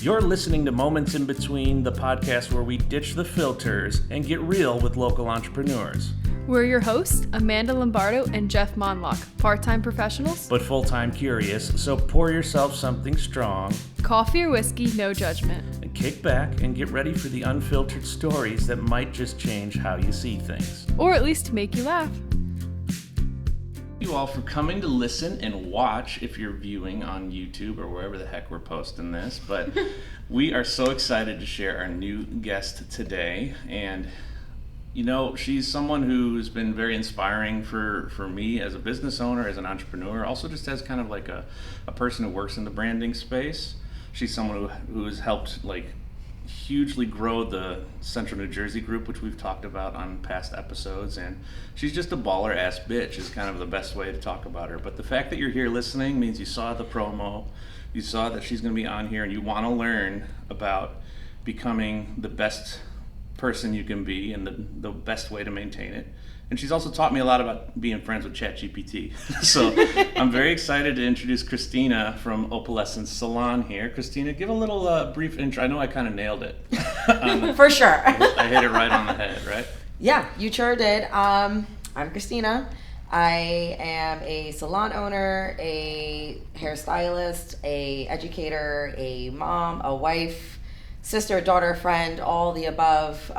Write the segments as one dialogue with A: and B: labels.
A: You're listening to Moments in Between, the podcast where we ditch the filters and get real with local entrepreneurs.
B: We're your hosts, Amanda Lombardo and Jeff Mondlock, part-time professionals,
A: but full-time curious, so pour yourself something strong.
B: Coffee or whiskey, no judgment.
A: And kick back and get ready for the unfiltered stories that might just change how you see things.
B: Or at least make you laugh.
A: Thank you all for coming to listen and watch if you're viewing on YouTube or wherever the heck we're posting this. But we are so excited to share our new guest today. And you know, she's someone who's been very inspiring for me as a business owner, as an entrepreneur, also just as kind of like a person who works in the branding space. She's someone who has helped like hugely grow the Central New Jersey group, which we've talked about on past episodes, and she's just a baller ass bitch is kind of the best way to talk about her. But the fact that you're here listening means you saw the promo, you saw that she's going to be on here, and you want to learn about becoming the best person you can be and the best way to maintain it. And she's also taught me a lot about being friends with ChatGPT. So I'm very excited to introduce Kristina from Opalescence Salon here. Kristina, give a little brief intro. I know I kind of nailed it.
C: For sure.
A: I hit it right on the head, right?
C: Yeah, you sure did. I'm Kristina. I am a salon owner, a hairstylist, a educator, a mom, a wife, sister, daughter, friend, all the above.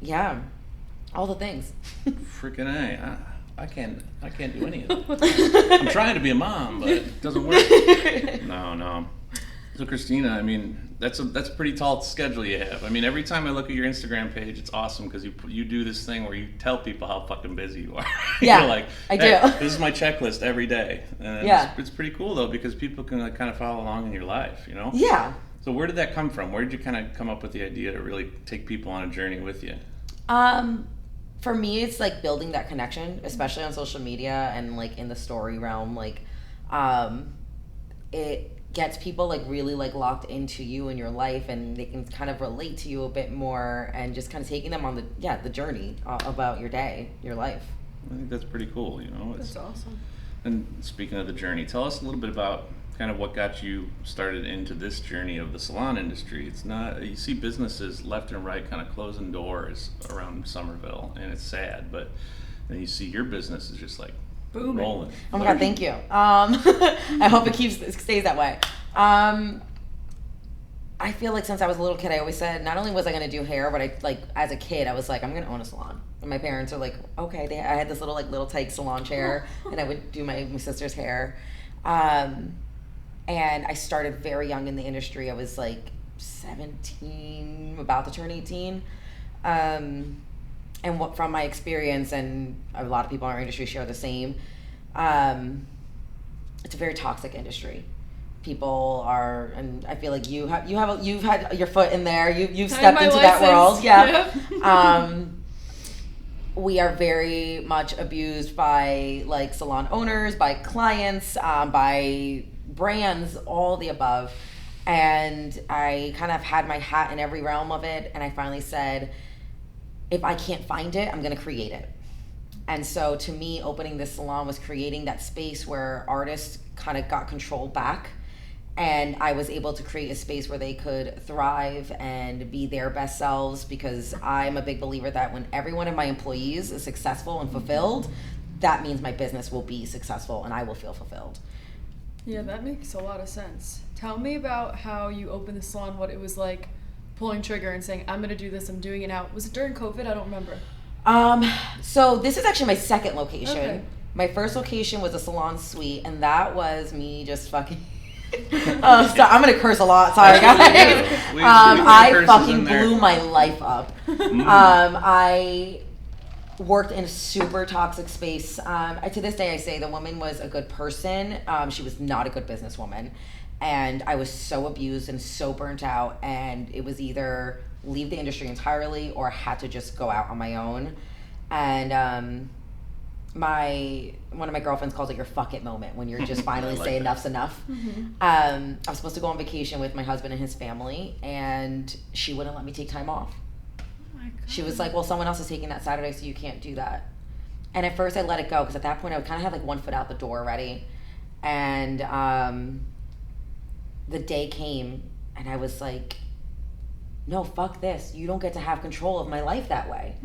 C: Yeah. All the things.
A: Freaking A. I can't do any of that. I'm trying to be a mom, but it doesn't work. No. So Kristina, I mean, that's a pretty tall schedule you have. I mean, every time I look at your Instagram page, it's awesome because you do this thing where you tell people how fucking busy you are.
C: Yeah,
A: You're like,
C: I
A: hey,
C: do.
A: This is my checklist every day. And
C: yeah.
A: It's pretty cool though because people can like kind of follow along in your life, you know?
C: Yeah.
A: So where did that come from? Where did you kind of come up with the idea to really take people on a journey with you?
C: For me, it's like building that connection, especially on social media and like in the story realm. Like, it gets people like really like locked into you and your life, and they can kind of relate to you a bit more, and just kind of taking them on the journey about your day, your life.
A: I think that's pretty cool. You know,
B: That's awesome.
A: And speaking of the journey, tell us a little bit about kind of what got you started into this journey of the salon industry. It's not, you see businesses left and right kind of closing doors around Somerville, and it's sad, but then you see your business is just like booming. Rolling.
C: Oh my God, thank you. I hope it stays that way. I feel like since I was a little kid, I always said, not only was I going to do hair, but I like as a kid, I was like, I'm going to own a salon. And my parents are like, okay. I had this little tyke salon chair, and I would do my sister's hair. And I started very young in the industry. I was like 17, about to turn 18. And from my experience, and a lot of people in our industry share the same, it's a very toxic industry. People are, and I feel like you've had your foot in there. You've stepped into that world. Yeah. Yep. We are very much abused by like salon owners, by clients, by brands, all the above. And I kind of had my hat in every realm of it, and I finally said, if I can't find it, I'm going to create it. And so to me, opening this salon was creating that space where artists kind of got control back, and I was able to create a space where they could thrive and be their best selves, because I'm a big believer that when every one of my employees is successful and fulfilled, that means my business will be successful and I will feel fulfilled.
B: Yeah, that makes a lot of sense. Tell me about how you opened the salon, what it was like pulling trigger and saying, I'm going to do this, I'm doing it now. Was it during COVID? I don't remember.
C: So this is actually my second location.
B: Okay.
C: My first location was a salon suite, and that was me just fucking... I'm going to curse a lot. Sorry, guys. I fucking blew my life up. I worked in a super toxic space. To this day, I say the woman was a good person. She was not a good businesswoman. And I was so abused and so burnt out. And it was either leave the industry entirely or I had to just go out on my own. And one of my girlfriends calls it your fuck it moment, when you're just finally saying enough's enough. Mm-hmm. I was supposed to go on vacation with my husband and his family, and she wouldn't let me take time off. She was like, well, someone else is taking that Saturday, so you can't do that. And at first I let it go, because at that point I kind of had like one foot out the door already. And the day came And I was like, no, fuck this. You don't get to have control of my life that way.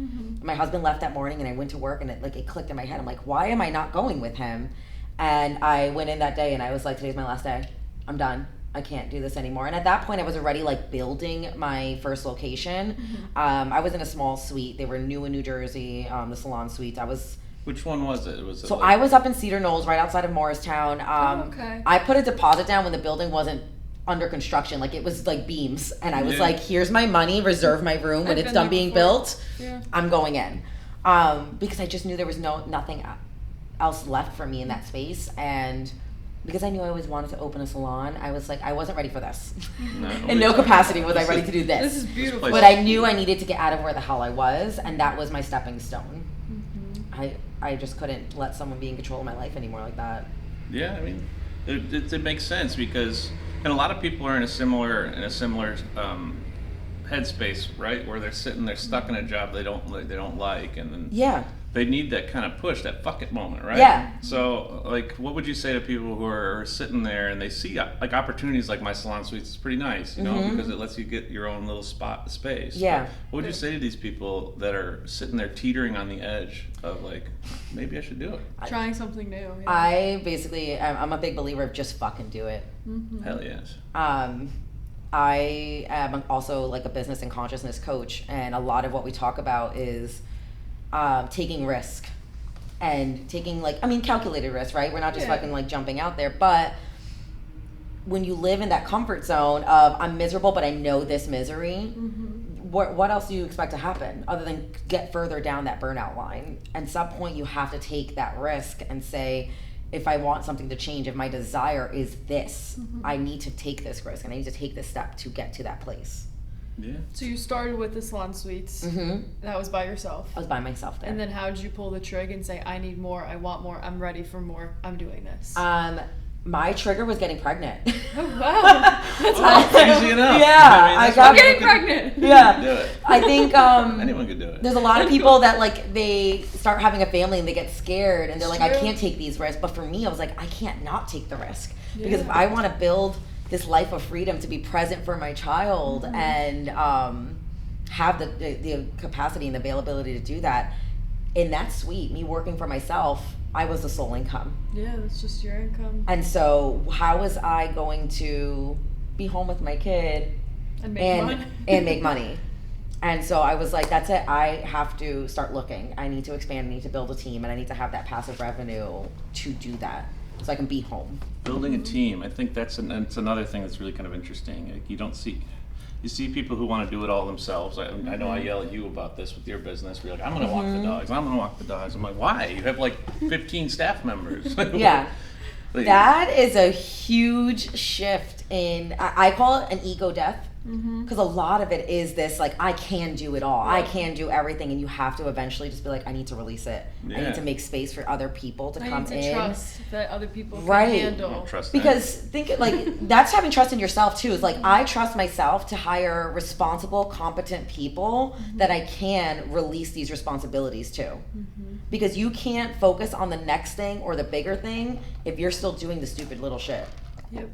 C: My husband left that morning, and I went to work, and it clicked in my head. I'm like, why am I not going with him? And I went in that day, and I was like, today's my last day. I'm done. I can't do this anymore. And at that point, I was already building my first location. I was in a small suite. They were new in New Jersey, the Salon Suites.
A: Which one was it?
C: I was up in Cedar Knolls, right outside of Morristown.
B: Okay.
C: I put a deposit down when the building wasn't under construction. It was beams, and I was like, here's my money, reserve my room. When it's done being built, I'm going in, because I just knew there was nothing else left for me in that space. And because I knew I always wanted to open a salon, I was like, I wasn't ready for this. In no capacity was I ready to do this.
B: This is beautiful.
C: But I knew I needed to get out of where the hell I was, and that was my stepping stone. I just couldn't let someone be in control of my life anymore like that.
A: Yeah, I mean, it makes sense, because and a lot of people are in a similar headspace, right, where they're stuck in a job they don't like, and then they need that kind of push, that fuck it moment, right?
C: Yeah.
A: So what would you say to people who are sitting there and they see opportunities like my salon suites is pretty nice, because it lets you get your own little space.
C: Yeah.
A: But what would you say to these people that are sitting there teetering on the edge of maybe I should do it?
B: Trying something new. Yeah.
C: I'm a big believer of just fucking do it.
A: Hell yes.
C: I am also a business and consciousness coach, and a lot of what we talk about is taking risk and taking calculated risk, right? We're not just fucking jumping out there, but when you live in that comfort zone of I'm miserable, but I know this misery, what else do you expect to happen other than get further down that burnout line? At some point you have to take that risk and say, if I want something to change, if my desire is this, I need to take this risk, and I need to take this step to get to that place.
A: Yeah.
B: So you started with the salon suites. That was by yourself.
C: I was by myself there.
B: And then how did you pull the trigger and say, I need more, I want more, I'm ready for more, I'm doing this?
C: My trigger was getting pregnant.
B: Oh, wow.
A: That's easy enough.
C: Yeah.
B: I got getting pregnant.
C: Yeah.
A: Do it.
C: I think
A: anyone could do it.
C: There's a lot of people that they start having a family and they get scared and they're like, I can't take these risks. But for me, I was like, I can't not take the risk. Because if I want to build this life of freedom to be present for my child and have the capacity and availability to do that, in that suite, me working for myself, I was the sole income.
B: Yeah, that's just your income.
C: And so how was I going to be home with my kid
B: and make money?
C: And make money? And so I was like, that's it. I have to start looking. I need to expand. I need to build a team, and I need to have that passive revenue to do that so I can be home.
A: Building a team, I think that's another thing that's really kind of interesting. You see people who want to do it all themselves. I know I yell at you about this with your business. We're like, I'm going to walk the dogs. I'm going to walk the dogs. I'm like, why? You have 15 staff members.
C: Yeah. That is a huge shift in, I call it an ego death. Because a lot of it is this, I can do it all. I can do everything, and you have to eventually just be like, I need to release it. I need to make space for other people to come in.
B: I need to trust that other people can handle.
A: I don't trust
C: because that's having trust in yourself too. Is I trust myself to hire responsible, competent people that I can release these responsibilities to. Because you can't focus on the next thing or the bigger thing if you're still doing the stupid little shit.
B: Yep.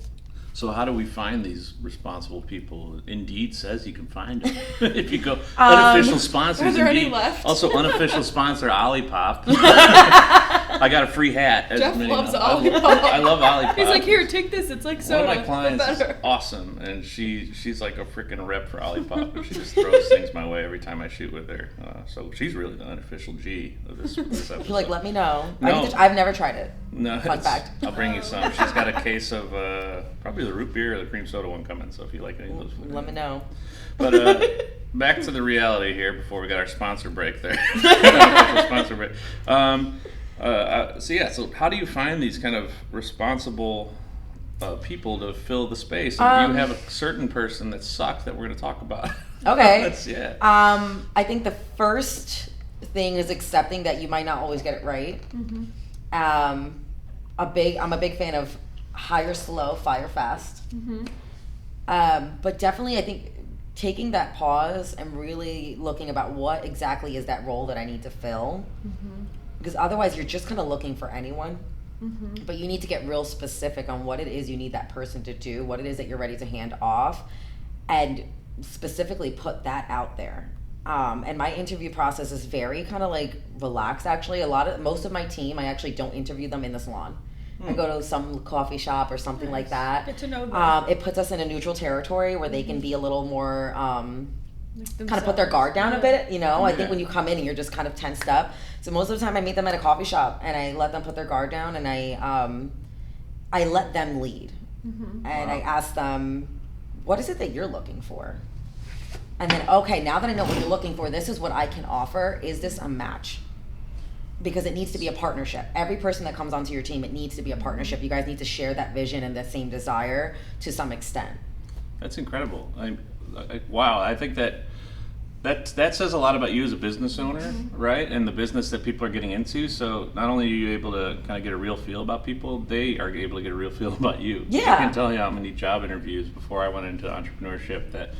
A: So how do we find these responsible people? Indeed says you can find them. If you go unofficial sponsors,
B: are there
A: Indeed.
B: Any left?
A: Also unofficial sponsor Olipop. I got a free hat.
B: Jeff loves Olipop.
A: I love Olipop.
B: He's like, here, take this. It's like soda.
A: One of my clients is awesome, and she's like a freaking rep for Olipop, and she just throws things my way every time I shoot with her. So she's really the unofficial G of this episode.
C: You're like, let me know.
A: No.
C: I've never tried it.
A: No,
C: fun fact.
A: I'll bring you some. She's got a case of probably the root beer or the cream soda one coming. So if you like any of those,
C: let me know.
A: But back to the reality here before we got our sponsor break there. Sponsor break. So how do you find these kind of responsible people to fill the space? And you have a certain person that sucks that we're going to talk about.
C: Okay. I think the first thing is accepting that you might not always get it right. I'm a big fan of hire slow, fire fast. But definitely I think taking that pause and really looking about what exactly is that role that I need to fill. Because otherwise you're just kind of looking for anyone. But you need to get real specific on what it is you need that person to do, what it is that you're ready to hand off, and specifically put that out there. And my interview process is very kind of like relaxed, actually. Most of my team, I actually don't interview them in the salon. I go to some coffee shop or something like that.
B: Get to know them.
C: It puts us in a neutral territory where they can be a little more
B: Like
C: kind of put their guard down a bit, you know. I think when you come in and you're just kind of tensed up. So most of the time I meet them at a coffee shop and I let them put their guard down, and I let them lead. And I ask them, what is it that you're looking for? And then, okay, now that I know what you're looking for, this is what I can offer. Is this a match? Because it needs to be a partnership. Every person that comes onto your team, it needs to be a partnership. You guys need to share that vision and the same desire to some extent.
A: That's incredible. Wow, I think that says a lot about you as a business owner, right? And the business that people are getting into. So not only are you able to kind of get a real feel about people, they are able to get a real feel about you.
C: Yeah.
A: I can tell you how many job interviews before I went into entrepreneurship that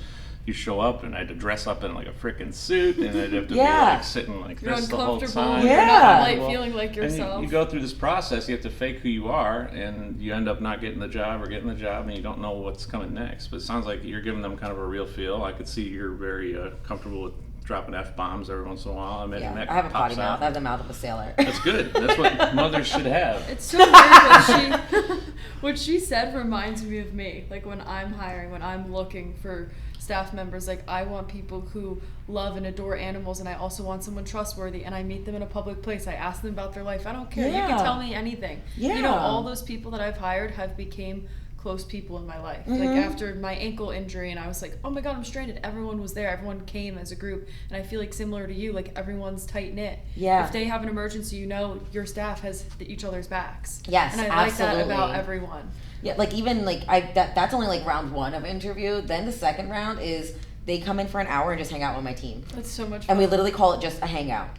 A: you show up and I had to dress up in like a freaking suit, and I'd have to be like sitting like
B: you're
A: this the whole
B: uncomfortable.
A: time.
B: You're not like feeling like yourself.
A: And you go through this process, you have to fake who you are, and you end up not getting the job or getting the job, and you don't know what's coming next. But it sounds like you're giving them kind of a real feel. I could see you're very comfortable with dropping F-bombs every once in a while. I
C: have a potty mouth. I have the mouth of a sailor.
A: That's good. That's what mothers should have.
B: It's so weird what she said reminds me of me. Like when I'm hiring, when I'm looking for staff members, like I want people who love and adore animals, and I also want someone trustworthy, and I meet them in a public place. I ask them about their life. I don't care. You can tell me anything. You know, all those people that I've hired have became close people in my life. Like after my ankle injury and I was like, oh my god, I'm stranded, everyone was there, everyone came as a group, and I feel like similar to you, like everyone's tight knit. If they have an emergency, you know your staff has each other's backs. And I like that about everyone.
C: Like even like that's only like round one of interview. Then the second round is they come in for an hour and just hang out with my team.
B: That's so much fun.
C: And we literally call it just a hangout.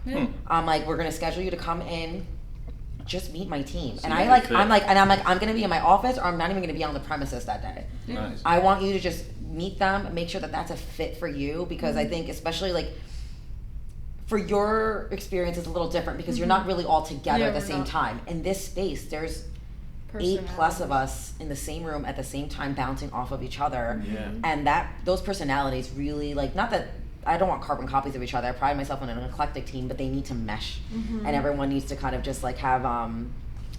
C: I'm like, we're gonna schedule you to come in, just meet my team. And I'm like, I'm gonna be in my office, or I'm not even gonna be on the premises that day.
A: Nice.
C: I want you to just meet them, make sure that that's a fit for you, because I think especially like for your experience is a little different because you're not really all together at the same time. In this space, there's 8+ of us in the same room at the same time bouncing off of each other. And those personalities really, like, not that I don't want carbon copies of each other. I pride myself on an eclectic team, but they need to mesh. And everyone needs to kind of just like have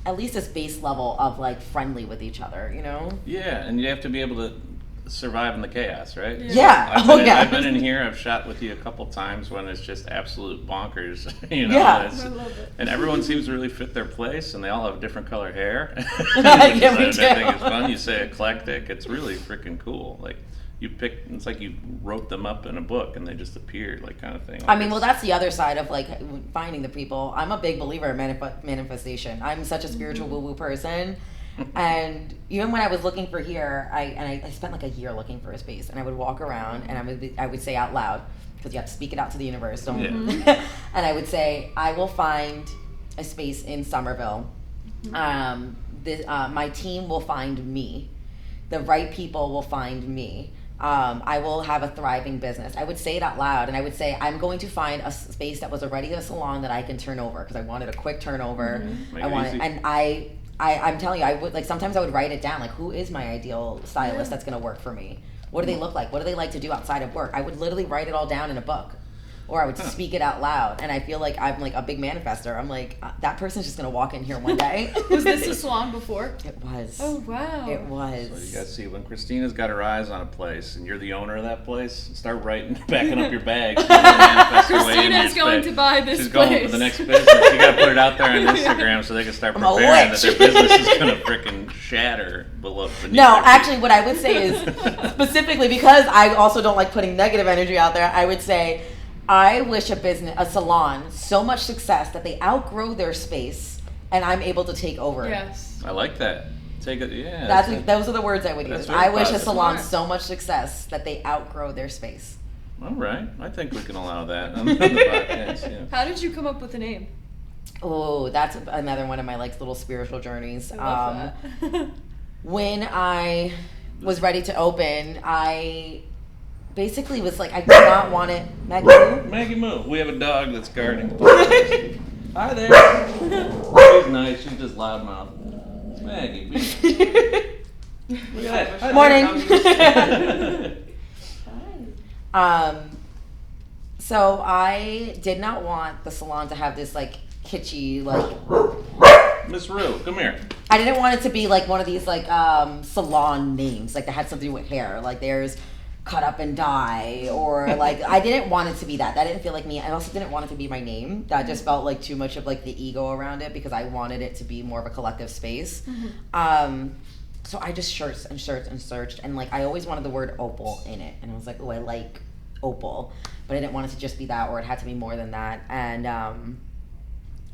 C: at least this base level of like friendly with each other, you know?
A: Yeah, and you have to be able to survive in the chaos, right?
C: I've
A: been in here, I've shot with you a couple times when it's just absolute bonkers, you know? I love it. And everyone seems to really fit their place, and they all have different color hair. I think it's fun. You say eclectic, it's really freaking cool. Like, you pick, it's like you wrote them up in a book and they just appeared, like, kind of thing. Like,
C: I mean, well, that's the other side of like finding the people. I'm a big believer in manifestation. I'm such a spiritual woo-woo person. And even when I was looking for here, I spent like a year looking for a space, and I would walk around and I would say out loud, because you have to speak it out to the universe, and I would say, I will find a space in Somerville. My team will find me. The right people will find me. I will have a thriving business. I would say it out loud, and I would say, I'm going to find a space that was already a salon that I can turn over, because I wanted a quick turnover. I'm telling you, I would, like, sometimes I would write it down, like, who is my ideal stylist that's going to work for me? What do they look like? What do they like to do outside of work? I would literally write it all down in a book, or I would speak it out loud. And I feel like I'm like a big manifester. I'm like, that person's just going to walk in here one day.
B: Was this a salon before?
C: It was.
B: Oh, wow.
C: It was.
A: So you got to see, when Kristina's got her eyes on a place and you're the owner of that place, start backing up your bags.
B: Kristina's going to buy this place.
A: She's going for the next business. You got to put it out there on Instagram so they can start preparing that their business is going to freaking shatter below.
C: No, actually, what I would say is, specifically because I also don't like putting negative energy out there, I would say, I wish a salon so much success that they outgrow their space and I'm able to take over.
B: Yes.
A: I like that.
C: Those are the words I would use. I wish a salon so much success that they outgrow their space.
A: All right. I think we can allow that on the podcast. Yeah.
B: How did you come up with the name?
C: Oh, that's another one of my like little spiritual journeys.
B: I love that.
C: When I was ready to open, I basically was like, I did not want it. Maggie Moo?
A: Maggie Moo. We have a dog that's guarding. Hi there. Nice. She's just loudmouth. Maggie. Look at that.
C: Morning. So I did not want the salon to have this like kitschy like.
A: Miss Rue, come here.
C: I didn't want it to be like one of these like salon names like that had something to do with hair. Like there's cut up and dye, or like I didn't want it to be that. That didn't feel like me. I also didn't want it to be my name. That just felt like too much of like the ego around it because I wanted it to be more of a collective space. So I just searched and like I always wanted the word opal in it, and I was like, oh, I like opal, but I didn't want it to just be that, or it had to be more than that. And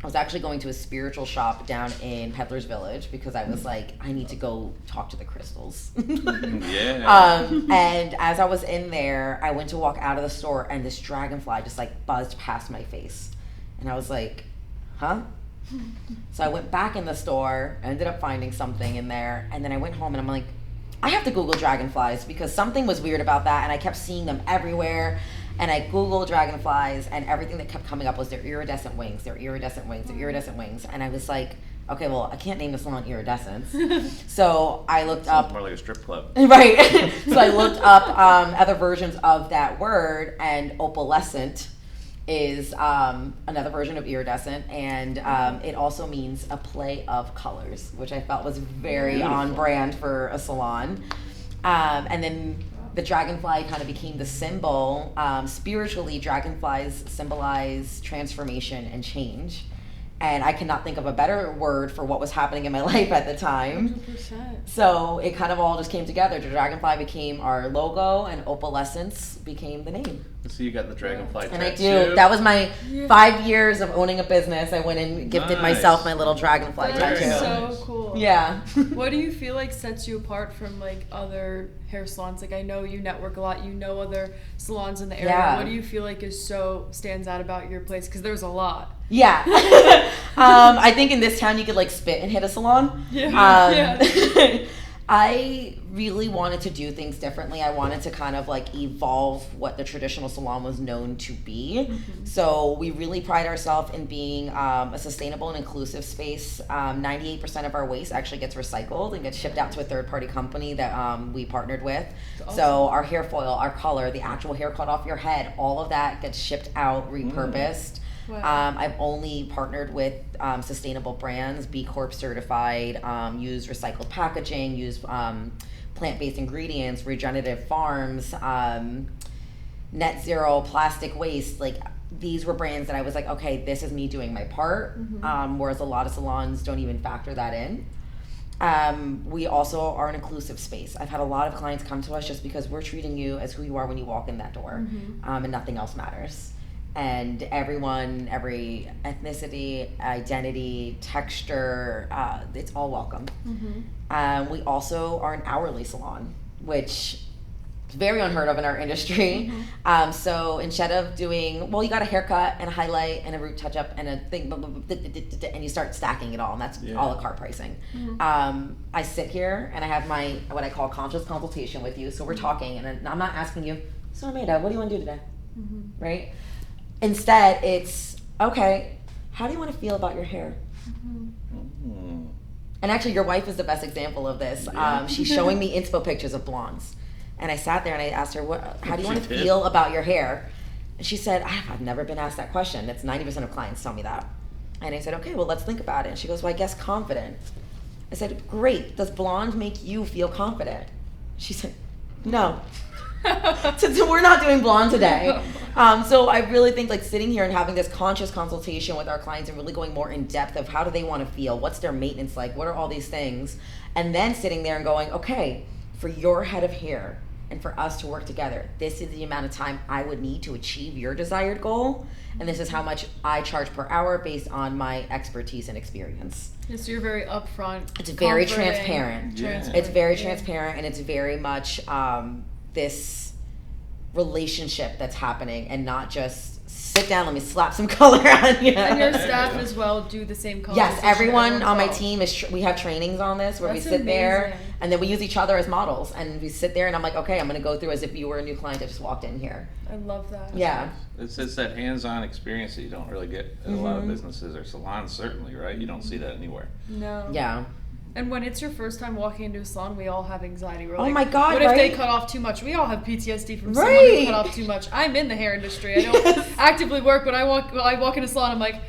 C: I was actually going to a spiritual shop down in Peddler's Village because I was like, I need to go talk to the crystals.
A: Yeah.
C: And as I was in there, I went to walk out of the store and this dragonfly just like buzzed past my face. And I was like, huh? So I went back in the store, ended up finding something in there, and then I went home and I'm like, I have to Google dragonflies because something was weird about that, and I kept seeing them everywhere. And I Googled dragonflies, and everything that kept coming up was their iridescent wings, their iridescent wings, their iridescent wings. And I was like, okay, well, I can't name the salon Iridescence. So I looked
A: Sounds
C: up.
A: more like a strip club.
C: Right. So I looked up other versions of that word, and opalescent is another version of iridescent, and it also means a play of colors, which I felt was very on brand for a salon. And then the dragonfly kind of became the symbol. Spiritually, dragonflies symbolize transformation and change. And I cannot think of a better word for what was happening in my life at the time.
B: 100%.
C: So it kind of all just came together. The dragonfly became our logo, and Opalescence became the name.
A: So you got the dragonfly
C: And I
A: tattoo.
C: do. That was my 5 years of owning a business. I went and gifted
A: Nice.
C: myself my little dragonfly
B: That's
A: Very
C: tattoo.
B: so cool.
C: Yeah.
B: What do you feel like sets you apart from like other hair salons? Like I know you network a lot, you know other salons in the area.
C: Yeah.
B: What do you feel like stands out about your place? Because there's a lot.
C: Yeah. I think in this town you could like spit and hit a salon.
B: Yeah.
C: I really wanted to do things differently. I wanted to kind of like evolve what the traditional salon was known to be.
B: Mm-hmm.
C: So we really pride ourselves in being a sustainable and inclusive space. 98% of our waste actually gets recycled and gets shipped out to a third-party company that we partnered with.
B: Awesome.
C: So our hair foil, our color, the actual hair cut off your head, all of that gets shipped out, repurposed.
B: Wow.
C: I've only partnered with sustainable brands, B Corp certified, use recycled packaging, use plant-based ingredients, regenerative farms, net zero plastic waste. Like these were brands that I was like, okay, this is me doing my part. Whereas a lot of salons don't even factor that in. We also are an inclusive space. I've had a lot of clients come to us just because we're treating you as who you are when you walk in that door, and nothing else matters. And everyone, every ethnicity, identity, texture, it's all welcome. We also are an hourly salon, which is very unheard of in our industry. So instead of doing, well, you got a haircut and a highlight and a root touch-up and a thing, and you start stacking it all, and that's a la carte pricing. I sit here and I have my, what I call conscious consultation with you. So we're talking, and I'm not asking you, so Amanda, what do you want to do today? Right? Instead, it's, okay, how do you want to feel about your hair? And actually, your wife is the best example of this. She's showing me inspo pictures of blondes. And I sat there and I asked her, how do you want to feel about your hair? And she said, I've never been asked that question. It's 90% of clients tell me that. And I said, okay, well, let's think about it. And she goes, well, I guess confident. I said, great. Does blonde make you feel confident? She said, no. So we're not doing blonde today. So I really think like sitting here and having this conscious consultation with our clients and really going more in depth of how do they want to feel, what's their maintenance like, what are all these things, and then sitting there and going, okay, for your head of hair and for us to work together, this is the amount of time I would need to achieve your desired goal, and this is how much I charge per hour based on my expertise and experience.
B: Yes, you're very upfront.
C: It's very
B: comforting,
C: transparent.
B: transparent.
C: It's very transparent, and it's very much this relationship that's happening, and not just sit down, let me slap some color on you.
B: And your staff as well do the same color.
C: Yes, everyone on my team is. We have trainings on this where
B: That's
C: we sit there,
B: amazing.
C: and then we use each other as models, and we sit there, and I'm like, okay, I'm gonna go through as if you were a new client that just walked in here.
B: I love that.
C: Yeah.
A: It's that hands-on experience that you don't really get in a lot of businesses or salons, certainly, right? You don't see that anywhere.
B: No.
C: Yeah.
B: And when it's your first time walking into a salon, we all have anxiety. We're
C: Oh
B: like,
C: my God,
B: what if they
C: right?
B: cut off too much? We all have PTSD from someone
C: Right.
B: who cut off too much. I'm in the hair industry. I don't actively work, but I walk in a salon, I'm like,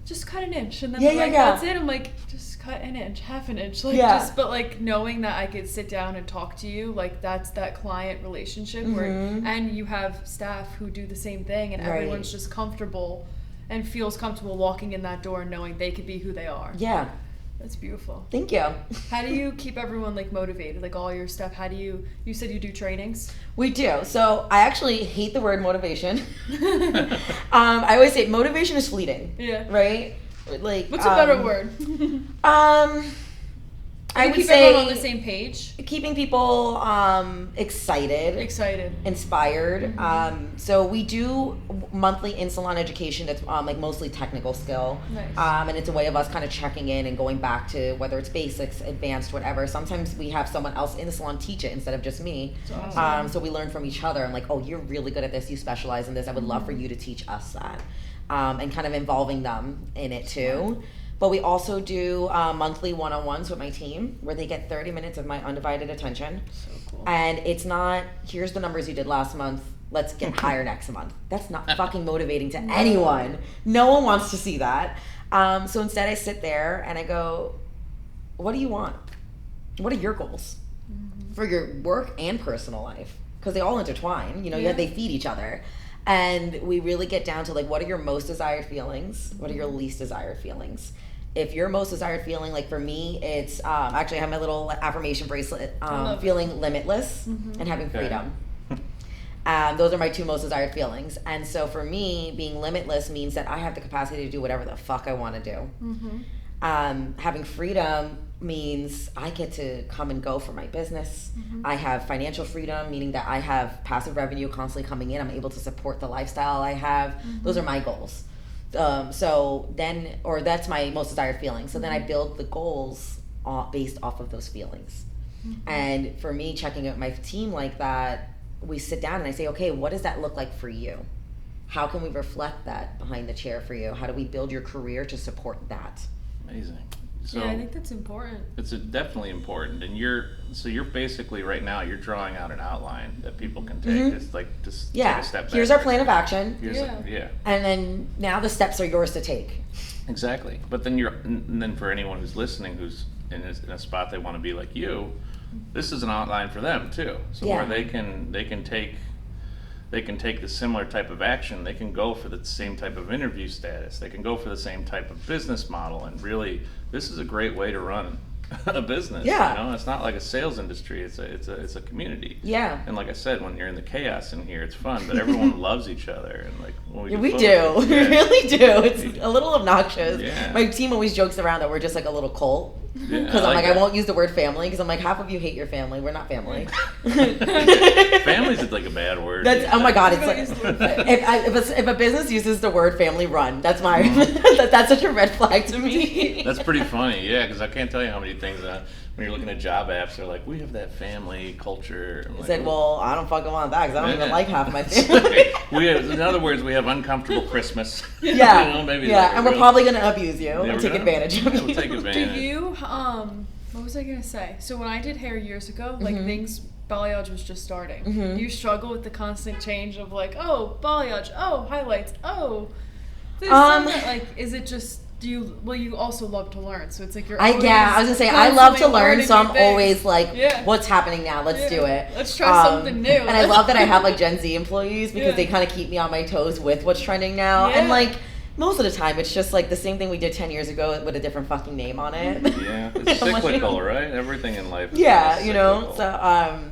B: just cut an inch. And then they're like, that's it. I'm like, just cut an inch, half an inch. Like, but like knowing that I could sit down and talk to you, like that's that client relationship where, and you have staff who do the same thing, and everyone's just comfortable and feels comfortable walking in that door and knowing they could be who they are.
C: Yeah.
B: That's beautiful.
C: Thank you.
B: How do you keep everyone like motivated? Like all your stuff. How do you said you do trainings?
C: We do. So I actually hate the word motivation. I always say motivation is fleeting.
B: Yeah.
C: Right? Like
B: What's a better word?
C: I would
B: keep
C: say
B: everyone on the same page.
C: keeping people excited, inspired. So we do monthly in-salon education that's like mostly technical skill.
B: Nice.
C: And it's a way of us kind of checking in and going back to whether it's basics, advanced, whatever. Sometimes we have someone else in the salon teach it instead of just me.
B: That's awesome.
C: So we learn from each other. I'm like, oh, you're really good at this. You specialize in this. I would love for you to teach us that. And kind of involving them in it too. But we also do monthly one-on-ones with my team where they get 30 minutes of my undivided attention.
B: So cool.
C: And it's not, here's the numbers you did last month, let's get higher next month. That's not fucking motivating to anyone. No one wants to see that. So instead I sit there and I go, what do you want? What are your goals for your work and personal life? Because they all intertwine, you know, they feed each other. And we really get down to like, what are your most desired feelings? What are your least desired feelings? If your most desired feeling, like for me, it's actually I have my little affirmation bracelet, feeling limitless and having freedom. Those are my two most desired feelings. And so for me, being limitless means that I have the capacity to do whatever the fuck I want to do. Having freedom means I get to come and go for my business. I have financial freedom, meaning that I have passive revenue constantly coming in. I'm able to support the lifestyle I have. Those are my goals. So then, or that's my most desired feeling. So then I build the goals based off of those feelings. And for me, checking out my team like that, we sit down and I say, okay, what does that look like for you? How can we reflect that behind the chair for you? How do we build your career to support that?
A: Amazing. So
B: I think that's important.
A: It's definitely important, and you're basically right now you're drawing out an outline that people can take. It's like just take a step back.
C: Here's our plan of action.
A: And
C: then now the steps are yours to take.
A: Exactly. But then then for anyone who's listening, who's in a spot they want to be like you, this is an outline for them too. So where they can take the similar type of action. They can go for the same type of interview status. They can go for the same type of business model. And really, this is a great way to run a business.
C: Yeah.
A: You know, it's not like a sales industry. It's a community.
C: Yeah.
A: And like I said, when you're in the chaos in here, it's fun. But everyone loves each other. And like when
C: we do. We really do. It's a little obnoxious.
A: Yeah.
C: My team always jokes around that we're just like a little cult. Because I'm like, I won't use the word family because I'm like, half of you hate your family. We're not family.
A: Family's like a bad word.
C: That's, oh my God, it's like if a business uses the word family, run. That's my that's such a red flag to me.
A: That's pretty funny, yeah, because I can't tell you how many things when you're looking at job apps, they're like, we have that family culture.
C: I said, well, I don't fucking want that because I don't even like half of my family.
A: In other words, we have uncomfortable Christmas.
C: Yeah,
A: you know, maybe
C: and we're probably going to abuse you and take advantage of you.
A: We'll take advantage.
B: Do you, what was I going to say? So when I did hair years ago, like balayage was just starting. Do you struggle with the constant change of like, oh, balayage, oh, highlights, oh, this, that? Like, is it just... you also love to learn, so it's like you're always
C: I was gonna say I love to learn, so I'm
B: things.
C: Always like, what's happening now? Let's do it.
B: Let's try something new.
C: And I love that I have like Gen Z employees because they kind of keep me on my toes with what's trending now. And like most of the time, it's just like the same thing we did 10 years ago with a different fucking name on it.
A: Yeah, it's cyclical, right? Everything in life. Is
C: you know. So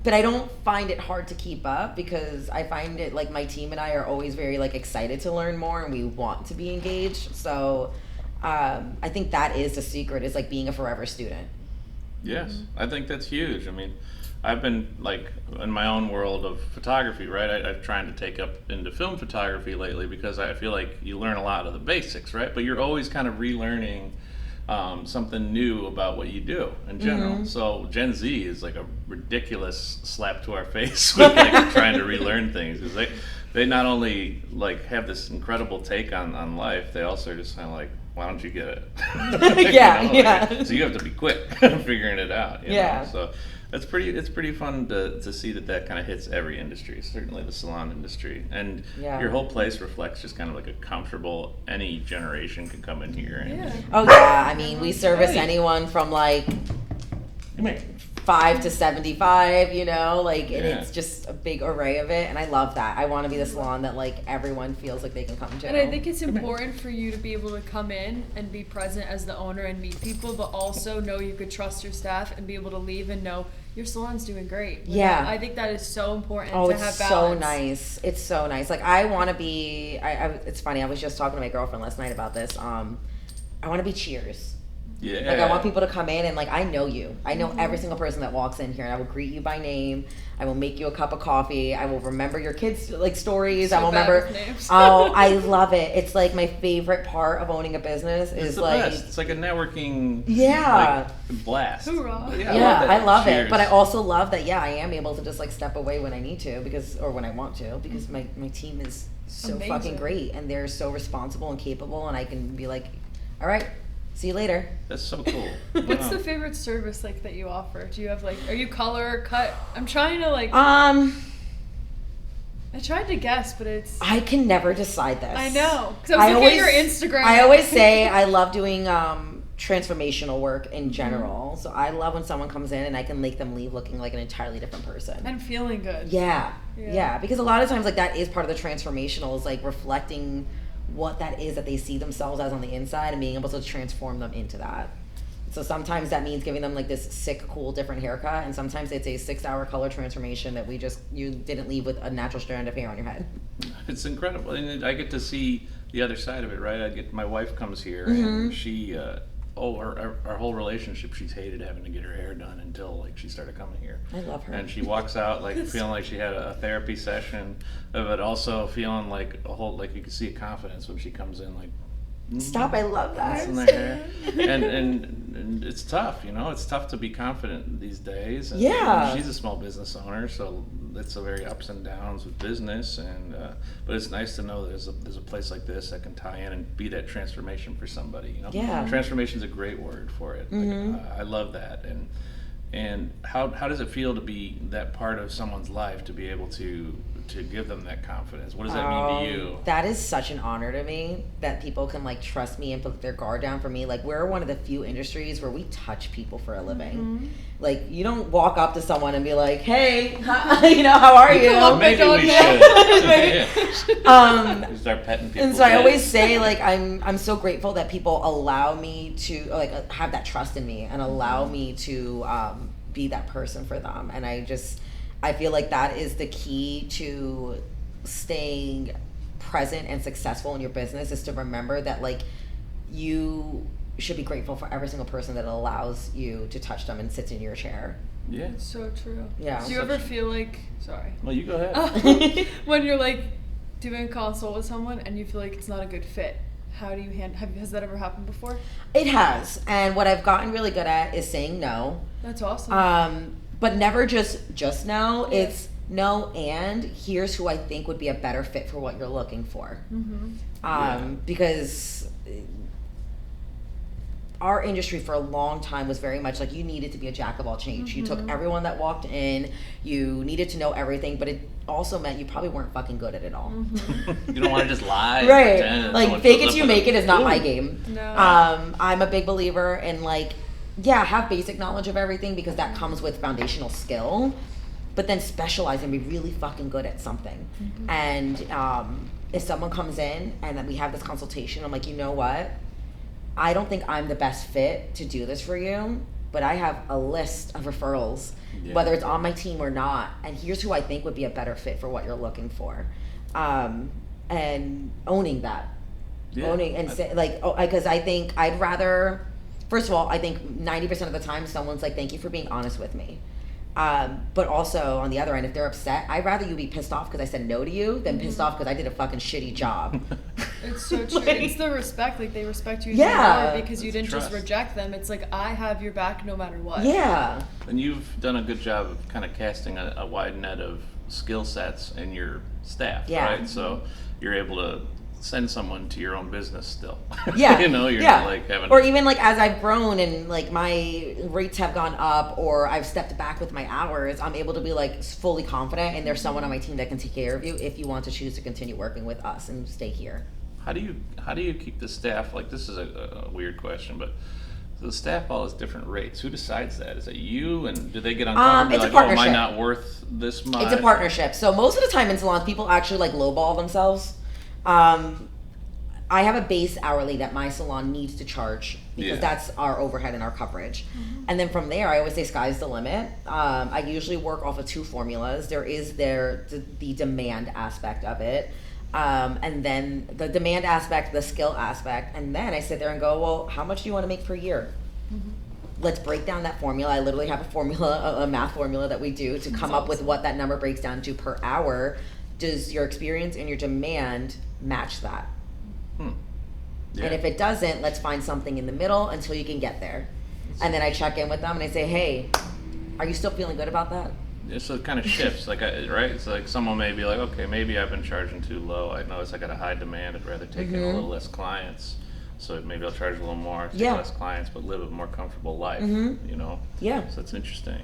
C: but I don't find it hard to keep up because I find it like my team and I are always very like excited to learn more and we want to be engaged. So I think that is the secret, is like being a forever student.
A: Yes, I think that's huge. I mean, I've been like in my own world of photography, right? I've trying to take up into film photography lately because I feel like you learn a lot of the basics, right? But you're always kind of relearning something new about what you do in general. So Gen Z is like a ridiculous slap to our face with like trying to relearn things, because they not only like have this incredible take on life, they also are just kind of like, why don't you get it? So you have to be quick figuring it out. You know? So it's pretty fun to see that kind of hits every industry, certainly the salon industry. And your whole place reflects just kind of like a comfortable, any generation can come in here. And,
C: Oh yeah, I mean, we service anyone from like 5 to 75, you know, like, and it's just a big array of it, and I love that. I want to be the salon that like everyone feels like they can come to.
B: And I think it's important for you to be able to come in and be present as the owner and meet people, but also know you could trust your staff and be able to leave and know your salon's doing great. I think that is so important to have balance.
C: It's so nice. It's so nice. Like, I want to be, it's funny, I was just talking to my girlfriend last night about this. I want to be Cheers.
A: Yeah.
C: Like, I want people to come in and like, I know you. I know every single person that walks in here, and I will greet you by name. I will make you a cup of coffee. I will remember your kids' like stories. I will remember. Oh, I love it. It's like my favorite part of owning a business is like
A: best. It's like a networking like, blast.
B: Hoorah.
C: I love it. But I also love that I am able to just like step away when I need to, or when I want to, because my team is so fucking great, and they're so responsible and capable, and I can be like, all right, see you later.
A: That's so cool.
B: What's the favorite service like that you offer? Do you have like, are you color, cut? I'm trying to like.
C: I
B: tried to guess, but
C: I can never decide this.
B: I know, because I was looking at your Instagram.
C: I always say I love doing transformational work in general. So I love when someone comes in and I can make them leave looking like an entirely different person.
B: And feeling good.
C: Yeah, because a lot of times like that is part of the transformational, is like reflecting what that is that they see themselves as on the inside and being able to transform them into that. So sometimes that means giving them like this sick, cool, different haircut, and sometimes it's a 6-hour color transformation that you didn't leave with a natural strand of hair on your head.
A: It's incredible, and I get to see the other side of it, right? My wife comes here, and she our whole relationship, she's hated having to get her hair done until like she started coming here.
C: I love her.
A: And she walks out like feeling like she had a therapy session, but also feeling like you can see a confidence when she comes in, like,
C: stop, I love that.
A: In their hair. and it's tough, you know, it's tough to be confident these days. And she's a small business owner, so it's a very ups and downs with business, and but it's nice to know that there's a place like this that can tie in and be that transformation for somebody, you know. Transformation is a great word for it. Like, I love that. And how does it feel to be that part of someone's life, to be able to give them that confidence? What does that mean to you?
C: That is such an honor to me, that people can like trust me and put their guard down for me. Like, we're one of the few industries where we touch people for a living. Like, you don't walk up to someone and be like, hey, you know, how are you?
A: Maybe we should. Start petting people.
C: And so I always say, like, I'm so grateful that people allow me to like have that trust in me and allow me to be that person for them. And I feel like that is the key to staying present and successful in your business, is to remember that like you should be grateful for every single person that allows you to touch them and sits in your chair.
A: Yeah.
B: It's so true.
C: Yeah.
B: Do you ever feel like, sorry.
A: Well, you go ahead.
B: When you're like doing a consult with someone and you feel like it's not a good fit, how do you has that ever happened before?
C: It has. And what I've gotten really good at is saying no.
B: That's awesome.
C: But never just no. Yeah. It's no, and here's who I think would be a better fit for what you're looking for. Because our industry for a long time was very much like you needed to be a jack of all trades. You took everyone that walked in, you needed to know everything, but it also meant you probably weren't fucking good at it all.
A: You don't want to just lie.
C: Right. Like, fake it till you make it is not my game.
B: No.
C: I'm a big believer in like, have basic knowledge of everything, because that comes with foundational skill, but then specialize and be really fucking good at something. And if someone comes in and we have this consultation, I'm like, you know what? I don't think I'm the best fit to do this for you, but I have a list of referrals, whether it's on my team or not, and here's who I think would be a better fit for what you're looking for. And owning that. Owning and say, like, because I think I'd rather, first of all, I think 90% of the time someone's like, thank you for being honest with me. But also on the other end, if they're upset, I'd rather you be pissed off because I said no to you than pissed off because I did a fucking shitty job.
B: It's so true.
C: Like,
B: it's the respect. Like, they respect you
C: Yeah.
B: more because you didn't
A: Trust.
B: just reject them. It's like, I have your back no matter what.
C: Yeah.
A: And you've done a good job of kind of casting a wide net of skill sets in your staff,
C: Yeah.
A: right? So you're able to send someone to your own business still.
C: Yeah.
A: You know, you're
C: yeah.
A: not like having
C: or even like as I've grown and like my rates have gone up or I've stepped back with my hours, I'm able to be like fully confident and there's someone on my team that can take care of you if you want to choose to continue working with us and stay here.
A: How do you keep the staff, like, this is a weird question, but the staff all has different rates. Who decides that? Is it you, and do they get on
C: It's a
A: like,
C: partnership.
A: oh, am I not worth this much?
C: It's a partnership. So most of the time in salons, people actually like lowball themselves. I have a base hourly that my salon needs to charge because that's our overhead and our coverage. And then from there, I always say sky's the limit. I usually work off of 2 formulas. There is the demand aspect of it. And then the demand aspect, the skill aspect. And then I sit there and go, well, how much do you want to make per year? Let's break down that formula. I literally have a formula, a math formula that we do to come up with what that number breaks down to per hour. Does your experience and your demand match that?
A: Yeah.
C: And if it doesn't, let's find something in the middle until you can get there. And then I check in with them and I say, hey, are you still feeling good about that?
A: Yeah, so it kind of shifts, like, right? It's like someone may be like, okay, maybe I've been charging too low. I notice I got a high demand. I'd rather take in a little less clients. So maybe I'll charge a little more, take less clients, but live a more comfortable life, you know?
C: Yeah.
A: So that's interesting.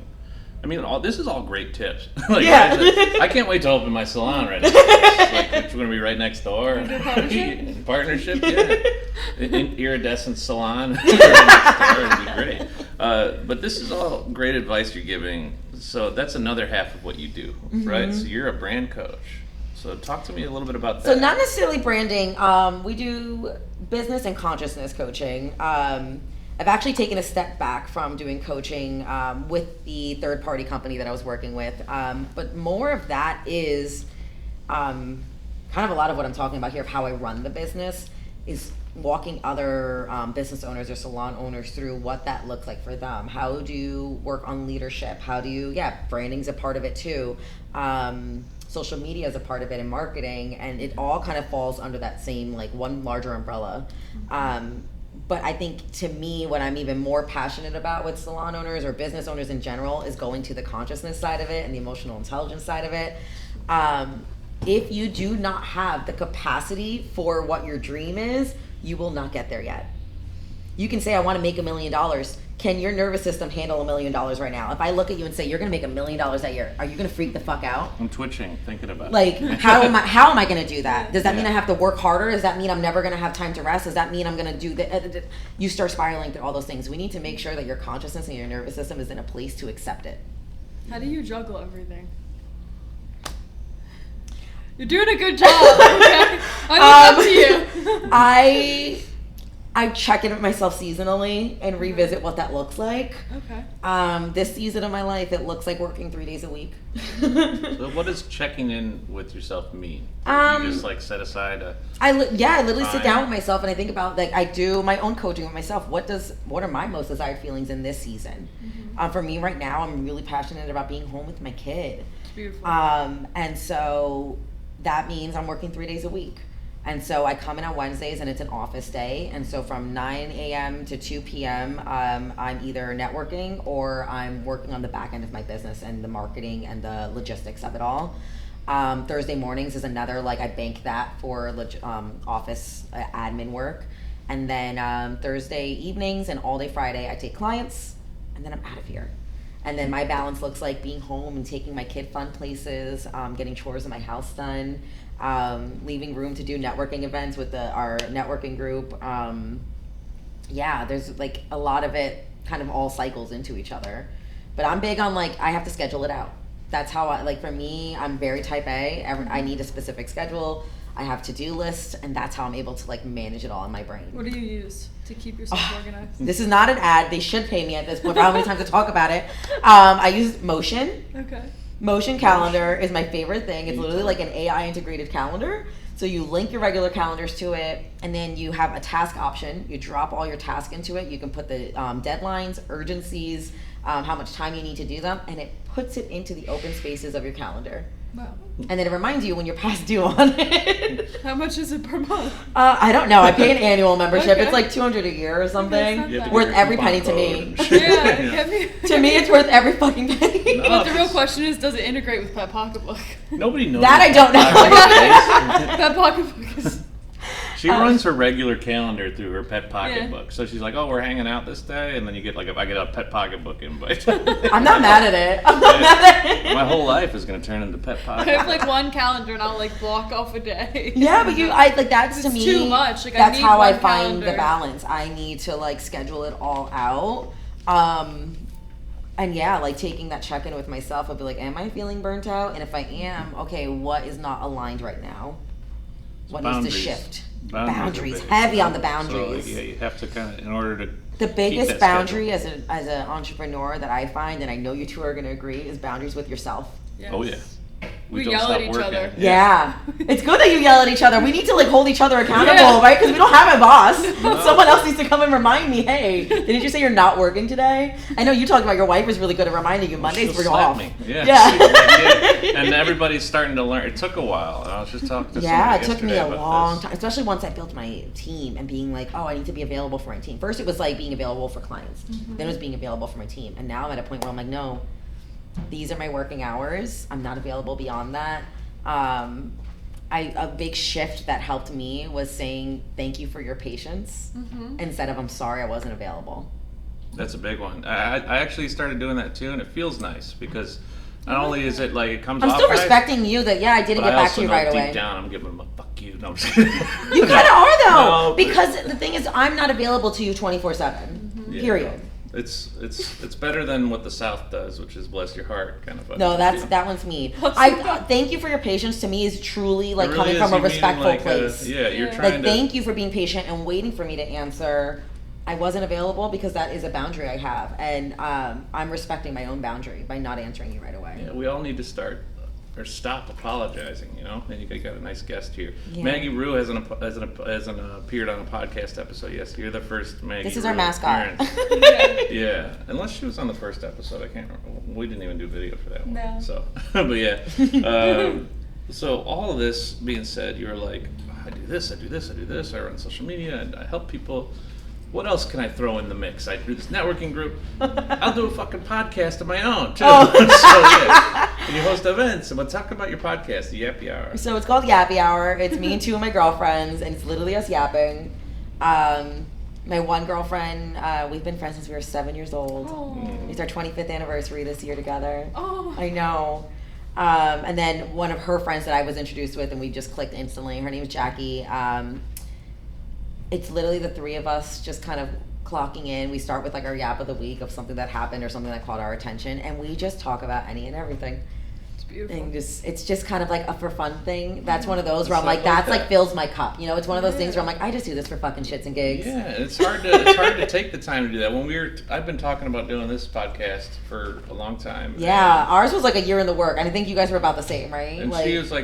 A: I mean, this is all great tips. Like,
C: Yeah.
A: I can't wait to open my salon right now. Like, we're going to be right next door.
B: Partnership?
A: Partnership, yeah. Iridescent Salon. Right next door. It'd be great. But this is all great advice you're giving. So that's another half of what you do, right? So you're a brand coach. So talk to me a little bit about that.
C: So not necessarily branding. We do business and consciousness coaching. I've actually taken a step back from doing coaching with the third-party company that I was working with. But more of that is kind of a lot of what I'm talking about here of how I run the business is walking other business owners or salon owners through what that looks like for them. How do you work on leadership? How do you, branding's a part of it too. Social media is a part of it, and marketing, and it all kind of falls under that same like one larger umbrella. But I think to me, what I'm even more passionate about with salon owners or business owners in general is going to the consciousness side of it and the emotional intelligence side of it. If you do not have the capacity for what your dream is, you will not get there yet. You can say, I want to make $1 million. Can your nervous system handle $1 million right now? If I look at you and say, you're going to make $1 million that year, are you going to freak the fuck out?
A: I'm twitching, thinking about it.
C: Like, how am I going to do that? Does that mean I have to work harder? Does that mean I'm never going to have time to rest? Does that mean I'm going to do the, you start spiraling through all those things. We need to make sure that your consciousness and your nervous system is in a place to accept it.
B: How do you juggle everything? You're doing a good job, okay? I'm up to you.
C: I check in with myself seasonally and revisit what that looks like.
B: Okay.
C: This season of my life, it looks like working 3 days a week.
A: So what does checking in with yourself mean? You just like set aside a...
C: I literally sit down with myself and I think about, like, I do my own coaching with myself. What are my most desired feelings in this season? For me right now, I'm really passionate about being home with my kid.
B: It's beautiful.
C: And so that means I'm working 3 days a week. And so I come in on Wednesdays and it's an office day. And so from 9 a.m. to 2 p.m., I'm either networking or I'm working on the back end of my business and the marketing and the logistics of it all. Thursday mornings is another, like, I bank that for office admin work. And then Thursday evenings and all day Friday, I take clients and then I'm out of here. And then my balance looks like being home and taking my kid fun places, getting chores in my house done, leaving room to do networking events with our networking group. There's like a lot of it kind of all cycles into each other. But I'm big on, like, I have to schedule it out. That's how for me, I'm very type A. I need a specific schedule. I have to-do lists, and that's how I'm able to, like, manage it all in my brain.
B: What do you use to keep yourself organized?
C: This is not an ad. They should pay me at this point for how many times to talk about it. I use Motion.
B: Okay.
C: Motion calendar is my favorite thing. It's literally like an AI integrated calendar. So you link your regular calendars to it, and then you have a task option. You drop all your tasks into it. You can put the deadlines, urgencies, how much time you need to do them, and it puts it into the open spaces of your calendar.
B: Wow.
C: And then it reminds you when you're past due on it.
B: How much is it per month?
C: I don't know. I pay an annual membership.
B: Okay.
C: It's like $200 a year or something.
B: Okay,
C: worth every penny to me.
B: Yeah, get me.
C: To me, it's worth every fucking penny.
A: No.
B: But the real question is, does it integrate with Pet Pocketbook?
A: Nobody knows.
C: That I don't know.
B: Pet Pocketbook is...
A: She runs her regular calendar through her Pet Pocketbook. So she's like, oh, we're hanging out this day. And then you get like, if I get a Pet Pocketbook invite.
C: I'm not mad at it. I'm not mad at it.
A: My whole life is going to turn into Pet
B: I
A: Pocketbook.
B: have like one calendar and I'll like block off a day.
C: Yeah, but that's to
B: It's
C: me.
B: too much. Like, I
C: that's
B: need
C: how I
B: one
C: find
B: calendar.
C: the balance. I need to like schedule it all out. And yeah, like taking that check-in with myself, I'll be like, am I feeling burnt out? And if I am, okay, what is not aligned right now? What needs to shift? Boundaries. Heavy on the boundaries.
A: So, yeah, you have to kind of, in order to
C: The
A: keep
C: biggest
A: that
C: boundary as an entrepreneur that I find, and I know you two are going to agree, is boundaries with yourself.
B: Yes.
A: Oh, yeah.
B: We
A: don't
B: yell
A: stop
B: at each
A: working.
B: other.
C: Yeah. It's good that you yell at each other. We need to like hold each other accountable,
B: Yeah.
C: right? Because we don't have a boss. Someone else needs to come and remind me, hey, didn't you say you're not working today? I know you talked about your wife is really good at reminding you Mondays
A: She'll
C: for
A: slap
C: off.
A: me. Yeah.
C: Yeah.
A: And everybody's starting to learn. It took a while. I was just talking to
C: Yeah, it
A: somebody
C: took me a
A: yesterday about
C: long
A: this.
C: time, especially once I built my team and being like, oh, I need to be available for my team. First, it was like being available for clients. Then it was being available for my team. And now I'm at a point where I'm like, no, these are my working hours. I'm not available beyond that. A big shift that helped me was saying thank you for your patience instead of I'm sorry I wasn't available.
A: That's a big one. I actually started doing that too, and it feels nice because not only is it like it comes
C: I'm
A: off
C: still
A: nice,
C: respecting you that I didn't
A: but
C: get
A: I
C: back to
A: also
C: you
A: know
C: right
A: deep
C: away.
A: down I'm giving them a fuck you. No, I'm just kidding.
C: You kind of are though,
A: No,
C: because the thing is I'm not available to you 24/7.
A: Yeah.
C: Period.
A: It's better than what the South does, which is bless your heart kind of.
C: No, that one's me. Thank you for your patience. To me, is truly like
A: It really
C: coming
A: is.
C: from a
A: You mean
C: respectful
A: like
C: place.
A: you're
B: Yeah.
A: trying
C: Like,
A: to.
C: thank you for being patient and waiting for me to answer. I wasn't available because that is a boundary I have, and I'm respecting my own boundary by not answering you right away.
A: Yeah, we all need to start or stop apologizing, you know. And you got a nice guest here.
C: Yeah.
A: Maggie Rue hasn't appeared on a podcast episode yet. So you're the first Maggie.
C: This is
A: Rue
C: our mascot.
A: appearance. Yeah, unless she was on the first episode, I can't remember. We didn't even do video for that one.
B: No.
A: So, but yeah. So all of this being said, you're like, I do this, I do this, I do this. I run social media and I help people. What else can I throw in the mix? I do this networking group. I'll do a fucking podcast of my own too.
C: Oh.
A: So yeah, and you host events. But talk about your podcast, the Yappy Hour.
C: So it's called Yappy Hour. It's me and two of my girlfriends, and it's literally us yapping. My one girlfriend, we've been friends since we were 7 years old.
B: Oh.
C: It's our 25th anniversary this year together.
B: Oh.
C: I know. And then one of her friends that I was introduced with, and we just clicked instantly. Her name is Jackie. It's literally the three of us just kind of clocking in. We start with like our yap of the week of something that happened or something that caught our attention, and we just talk about any and everything.
B: It's beautiful.
C: And it's just kind of like a for fun thing. That's one of those where I'm
A: It's
C: like,
A: like
C: that's
A: that.
C: like fills my cup. You know, it's one of those things where I'm like, I just do this for fucking shits and gigs.
A: Yeah, it's hard to take the time to do that. I've been talking about doing this podcast for a long time.
C: Yeah, ours was like a year in the work, and I think you guys were about the same, right?
A: And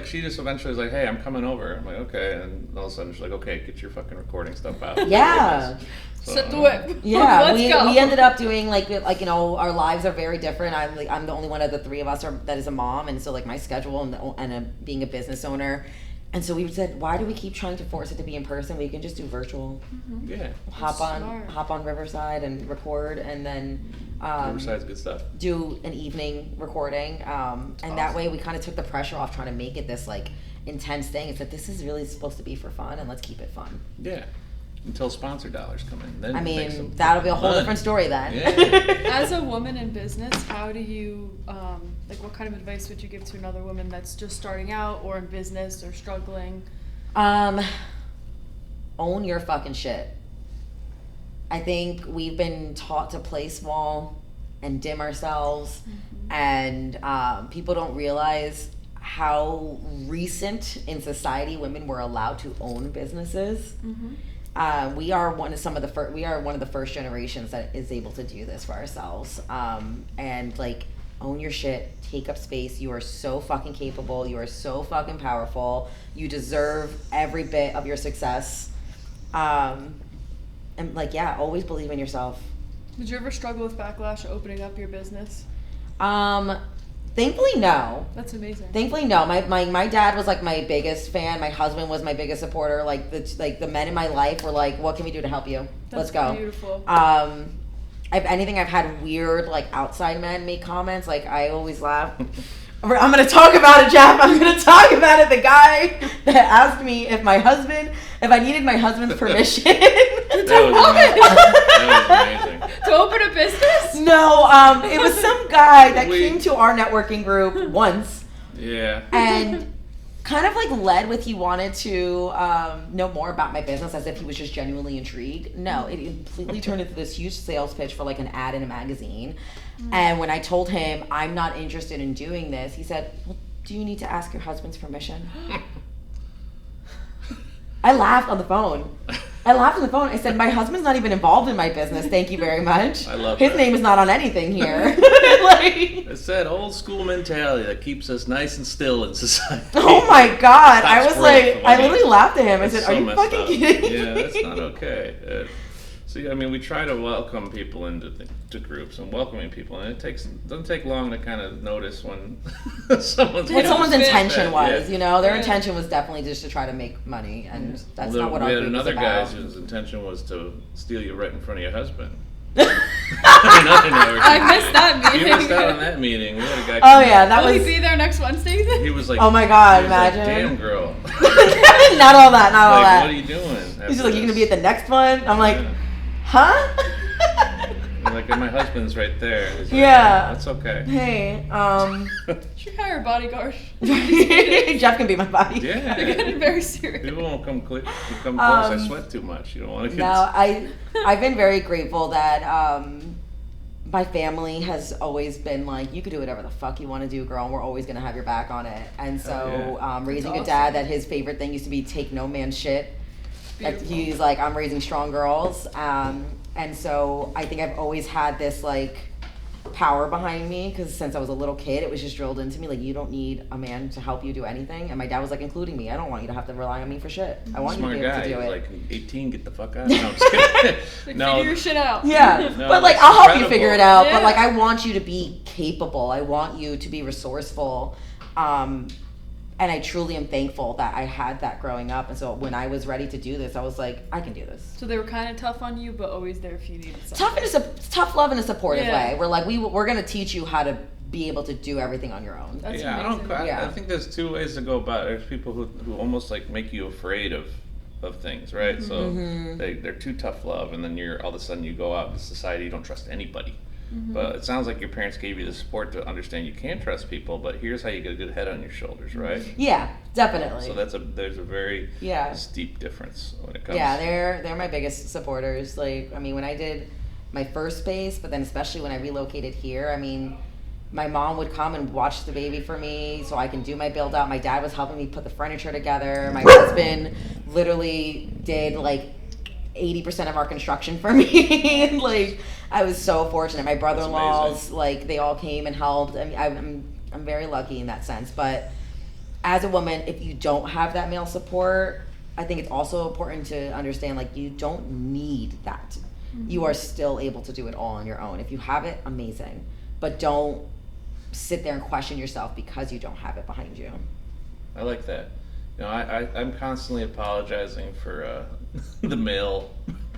A: she just eventually was like, hey, I'm coming over. I'm like, okay. And all of a sudden she's like, okay, get your fucking recording stuff out.
C: Yeah.
A: So,
B: Set the whip.
C: Yeah,
B: Let's go.
C: we ended up doing like you know, our lives are very different. I'm the only one of the three of us that is a mom, and so like my schedule and being a business owner, and so we said, why do we keep trying to force it to be in person? We can just do virtual.
A: Yeah.
C: Hop
B: Smart.
C: on Riverside and record, and then
A: Riverside's good stuff.
C: do an evening recording, and that way we kind of took the pressure off trying to make it this like intense thing. It's that this is really supposed to be for fun, and let's keep it fun.
A: Yeah. Until sponsor dollars come in. Then
C: I
A: it makes
C: mean,
A: them
C: that'll be a whole
A: fun.
C: different story then.
A: Yeah.
B: As a woman in business, how do you, like, what kind of advice would you give to another woman that's just starting out or in business or struggling?
C: Own your fucking shit. I think we've been taught to play small and dim ourselves, and people don't realize how recent in society women were allowed to own businesses. We are one of the first generations that is able to do this for ourselves, and like own your shit, take up space. You are so fucking capable. You are so fucking powerful. You deserve every bit of your success. And like, yeah, always believe in yourself.
B: Did you ever struggle with backlash opening up your business?
C: Thankfully, no.
B: That's amazing.
C: Thankfully, no. My dad was like my biggest fan. My husband was my biggest supporter. Like the men in my life were like, "What can we do to help you? Let's go."
B: Beautiful.
C: If anything, I've had weird like outside men make comments. Like I always laugh. I'm gonna talk about it, Jeff. I'm gonna talk about it. The guy that asked me if I needed my husband's permission.
A: That was amazing.
B: To open a business?
C: No, it was some guy that came to our networking group once.
A: Yeah.
C: And kind of like led with he wanted to know more about my business as if he was just genuinely intrigued. No, it completely turned into this huge sales pitch for like an ad in a magazine. And when I told him I'm not interested in doing this, he said, "Well, do you need to ask your husband's permission?" I laughed on the phone. I said, "My husband's not even involved in my business. Thank you very much.
A: I love
C: his
A: that.
C: name is not on anything here."
A: It's that old school mentality that keeps us nice and still in society.
C: Oh my God. I
A: That's
C: was like,
A: great.
C: I literally laughed at him. I
A: That's
C: said,
A: so
C: "Are you
A: messed
C: fucking
A: up.
C: kidding me?"
A: Yeah, that's not okay. See, I mean, we try to welcome people into to groups and welcoming people, and doesn't take long to kind of notice when someone's
C: What someone's intention was,
A: Yeah.
C: you know, their
B: Yeah.
C: intention was definitely just to try to make money, and that's
A: Well,
C: not what
A: we
C: our
A: had
C: group
A: another
C: is
A: guy
C: about.
A: whose intention was to steal you right in front of your husband.
B: I missed that meeting.
A: You missed out on that meeting. We had a guy.
C: Oh
A: come
C: yeah,
A: in.
C: that
B: Will
C: was.
B: he be there next Wednesday?
A: He was like,
C: Oh my God,
A: he was like,
C: imagine.
A: "Damn girl."
C: Not all that, not all
A: Like,
C: that.
A: what are you doing?
C: He's just like, "You gonna be at the next one?" I'm like,
A: Yeah.
C: "Huh?"
A: Like, my husband's right there. He's like,
C: Yeah.
A: That's okay.
C: Hey,
B: Should we hire a bodyguard?
C: Jeff can be my body.
A: Yeah.
B: You're getting very serious.
A: People won't come close. I sweat too much. You don't want to get.
C: No, I've been very grateful that my family has always been like, you could do whatever the fuck you want to do, girl, and we're always gonna have your back on it. And so raising
B: That's
C: a dad
B: awesome.
C: that his favorite thing used to be take no man's shit. Like,
B: Beautiful.
C: he's like, I'm raising strong girls. And so I think I've always had this like power behind me, because since I was a little kid, it was just drilled into me, like, you don't need a man to help you do anything. And my dad was like, including me, I don't want you to have to rely on me for shit. I want
A: Smart
C: you to be able
A: guy.
C: to do
A: He's
C: it.
A: like 18. Get the fuck out. No, I'm just kidding.
B: Like,
A: No.
B: figure your shit out.
C: Yeah,
A: No,
C: but like,
A: that's
C: I'll help you
A: incredible.
C: figure it out.
B: Yeah.
C: But like, I want you to be capable. I want you to be resourceful. And I truly am thankful that I had that growing up. And so when I was ready to do this, I was like, I can do this.
B: So they were kind of tough on you, but always there if you needed something.
C: Tough love in a supportive
B: Yeah.
C: way. We're like, we're gonna teach you how to be able to do everything on your own.
B: That's
A: Yeah,
B: amazing.
A: I think there's two ways to go about it. There's people who almost like make you afraid of things, right? So they're too tough love, and then all of a sudden you go out in society, you don't trust anybody. But it sounds like your parents gave you the support to understand you can trust people, but here's how you get a good head on your shoulders, right?
C: Yeah, definitely.
A: So there's a very
C: Yeah.
A: steep difference when it comes.
C: Yeah, they're my biggest supporters. Like, I mean, when I did my first space, but then especially when I relocated here, I mean, my mom would come and watch the baby for me so I can do my build out. My dad was helping me put the furniture together. My husband literally did like 80% of our construction for me. Like, I was so fortunate. My brother-in-laws, like, they all came and helped. I mean, I'm very lucky in that sense. But as a woman, if you don't have that male support, I think it's also important to understand, like, you don't need that. You are still able to do it all on your own. If you have it, amazing. But don't sit there and question yourself because you don't have it behind you.
A: I like that. You know, I'm constantly apologizing for the male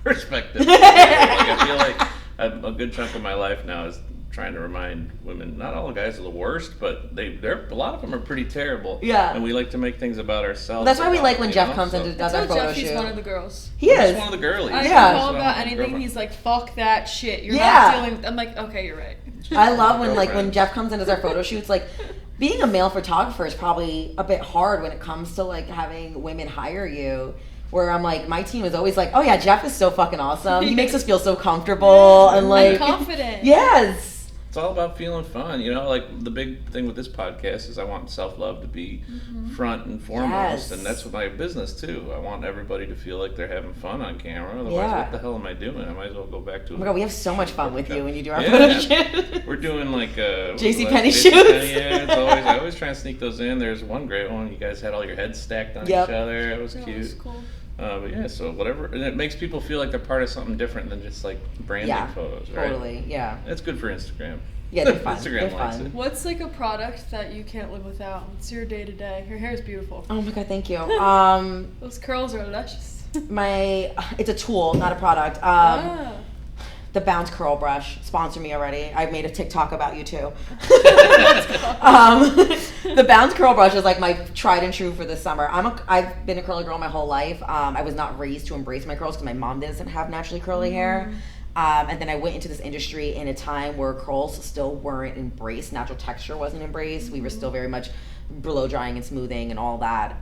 A: perspective. Like, I feel like a good chunk of my life now is trying to remind women, not all guys are the worst, but a lot of them are pretty terrible.
C: Yeah.
A: And we like to make things about ourselves.
C: That's why we like when
A: you
C: Jeff
A: know,
C: comes
A: so-
C: in and does
B: So
C: our photo
B: Jeff, he's
C: shoot.
B: one of the girls.
C: He
A: I'm
C: is.
A: just one of the girlies.
B: I
C: Yeah.
B: can call
A: So
B: him
A: I'm
B: about
A: a
B: anything.
A: girlfriend.
B: He's like, fuck that shit. You're
C: Yeah.
B: not dealing with. I'm like, okay, you're right.
C: I love when, like,
A: Girlfriend.
C: when Jeff comes in as our photo shoots, like, being a male photographer is probably a bit hard when it comes to, like, having women hire you. Where I'm like, my team is always like, oh yeah, Jeff is so fucking awesome. He makes us feel so comfortable and like,
B: confident.
C: Yes.
A: It's all about feeling fun, you know. Like the big thing with this podcast is I want self-love to be front and foremost, and that's with my business too. I want everybody to feel like they're having fun on camera. Otherwise, what the hell am I doing? I might as well go back to.
C: Oh my God, we have so much fun with you when you do our photo shoot.
A: We're doing like
C: JCPenney shoots.
A: Yeah, I always try and sneak those in. There's one great one. You guys had all your heads stacked on each other. It was cute. Was cool. But yeah, so whatever, and it makes people feel like they're part of something different than just like branding photos, right?
C: Totally, yeah.
A: It's good for Instagram.
C: Yeah, they're fun.
A: Instagram likes it.
B: What's like a product that you can't live without? What's your day to day? Your hair is beautiful.
C: Oh my God, thank you.
B: Those curls are luscious.
C: It's a tool, not a product. The Bounce Curl Brush sponsor me already. I made a TikTok about you too. The Bounce Curl Brush is like my tried and true for this summer. I've been a curly girl my whole life. I was not raised to embrace my curls because my mom doesn't have naturally curly hair. And then I went into this industry in a time where curls still weren't embraced. Natural texture wasn't embraced. We were still very much blow drying and smoothing and all that.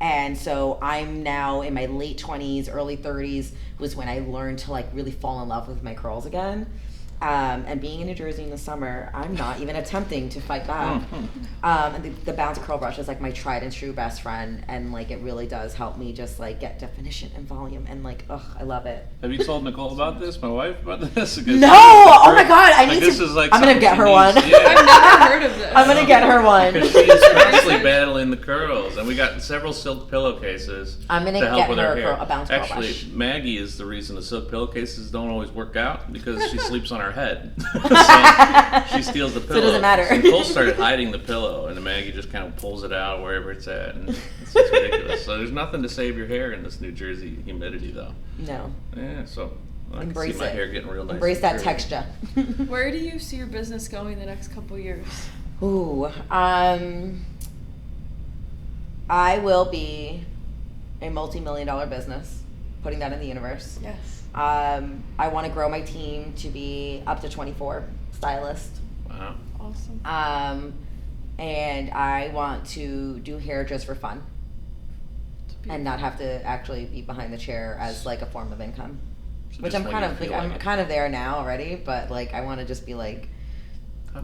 C: And so I'm now in my late 20s, early 30s was when I learned to like really fall in love with my curls again. And being in New Jersey in the summer, I'm not even attempting to fight back. And the Bounce Curl Brush is like my tried and true best friend, and like it really does help me just like get definition and volume, and like I love it.
A: Have you told Nicole about this, my wife, about this?
C: No! Oh my God, I need to.
A: Like
C: I'm gonna get her one.
B: Yeah. I've never heard of this.
C: I'm gonna get her one.
A: Because she is constantly battling the curls, and we got several silk pillowcases.
C: I'm gonna
A: to help
C: get
A: with
C: her
A: hair.
C: a Bounce Curl Brush.
A: Actually, Maggie is the reason the silk pillowcases don't always work out because she sleeps on her head. So she steals the pillow.
C: So it doesn't matter.
A: So Nicole started hiding the pillow, and then Maggie just kind of pulls it out wherever it's at, and it's just ridiculous. So there's nothing to save your hair in this New Jersey humidity, though.
C: No.
A: Yeah, so I
C: Embrace
A: can see my
C: it.
A: hair getting real nice.
C: Embrace that texture.
B: Where do you see your business going the next couple years?
C: Ooh, I will be a multi-million-dollar business. Putting that in the universe.
B: Yes.
C: I want to grow my team to be up to 24 stylists.
A: Wow.
B: Awesome.
C: And I want to do hair just for fun and not have to actually be behind the chair as like a form of income.
A: So
C: Which I'm kind of like, I'm kind of there now already, but like I want to just be like,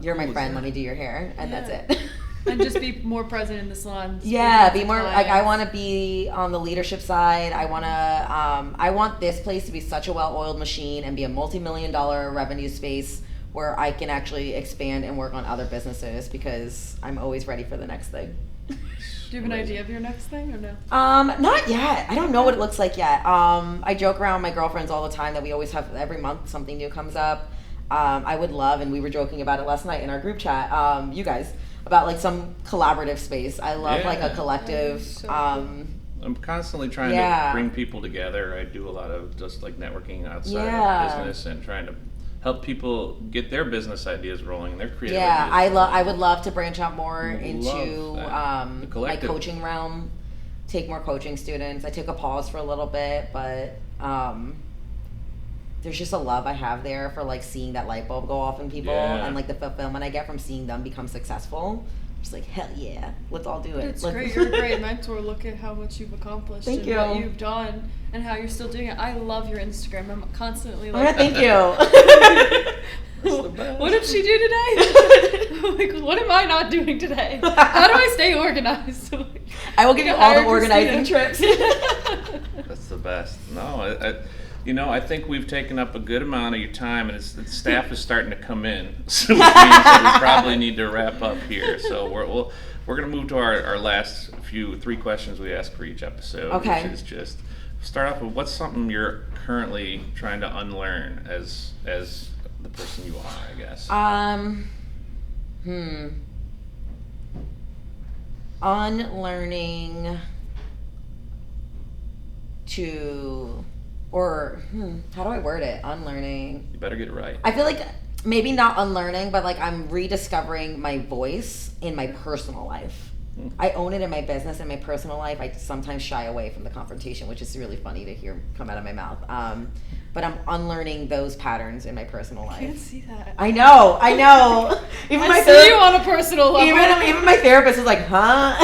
C: you're my friend, let me do your hair, and that's it.
B: And just be more present in the salon.
C: Yeah, be more like I want to be on the leadership side. I want this place to be such a well-oiled machine and be a multi-million-dollar revenue space where I can actually expand and work on other businesses because I'm always ready for the next thing.
B: Do you have an idea of your next thing or no?
C: Not yet. I don't know what it looks like yet. I joke around with my girlfriends all the time that we always have every month something new comes up. I would love, and we were joking about it last night in our group chat, you guys, about like some collaborative space. I love like a collective.
B: So cool.
A: I'm constantly trying to bring people together. I do a lot of just like networking outside of business and trying to help people get their business ideas rolling, their creative ideas.
C: I would love to branch out more into my coaching realm, take more coaching students. I took a pause for a little bit, but there's just a love I have there for like seeing that light bulb go off in people and like the fulfillment I get from seeing them become successful. I'm just like, hell yeah, let's all do it.
B: It's great. You're a great mentor. Look at how much you've accomplished
C: Thank
B: and
C: you.
B: what you've done and how you're still doing it. I love your Instagram. I'm constantly like,
C: thank you.
B: What did she do today? Like, what am I not doing today? How do I stay organized?
C: I will give you all the organizing tricks.
A: That's the best. No, I think we've taken up a good amount of your time, and the staff is starting to come in, so which means that we probably need to wrap up here. So we're going to move to our last 3 questions we ask for each episode,
C: okay.
A: Which is just start off with what's something you're currently trying to unlearn as the person you are, I guess.
C: Unlearning to. Or, how do I word it? Unlearning.
A: You better get it right.
C: I feel like maybe not unlearning, but like I'm rediscovering my voice in my personal life. I own it in my business. In my personal life, I sometimes shy away from the confrontation, which is really funny to hear come out of my mouth. But I'm unlearning those patterns in my personal life.
B: I can't see that.
C: I know. Even
B: I see you on a personal level.
C: Even my therapist is like, huh?